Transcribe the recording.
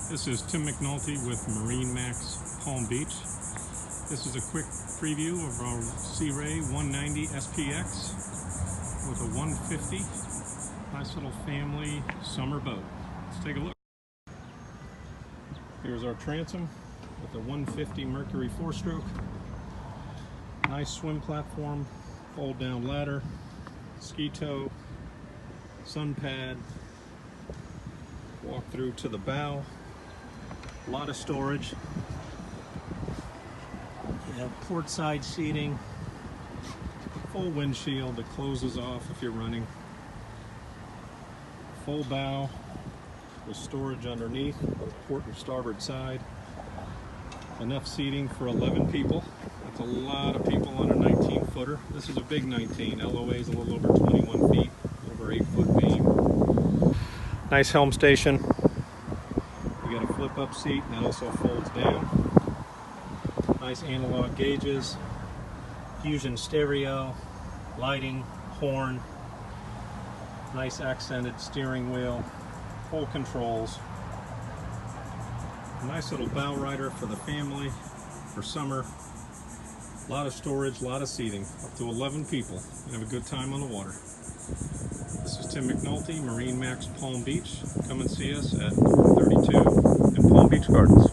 This is Tim McNulty with MarineMax Palm Beach. This is a quick preview of our Sea Ray 190 SPX with a 150. Nice little family summer boat. Let's take a look. Here's our transom with a 150 Mercury 4-stroke. Nice swim platform, fold down ladder, ski tow, sun pad, walk through to the bow. A lot of storage. You have port side seating, full windshield that closes off if you're running, full bow with storage underneath, both port and starboard side. Enough seating for 11 people. That's a lot of people on a 19-footer. This is a big 19. LOA is a little over 21 feet, over 8-foot beam. Nice helm station. You got a flip-up seat that also folds down. Nice analog gauges, fusion stereo, lighting, horn, nice accented steering wheel, full controls. Nice little bow rider for the family for summer. A lot of storage, a lot of seating, up to 11 people. You have a good time on the water. This is Tim McNulty, MarineMax Palm Beach. Come and see us at 432 in Palm Beach Gardens.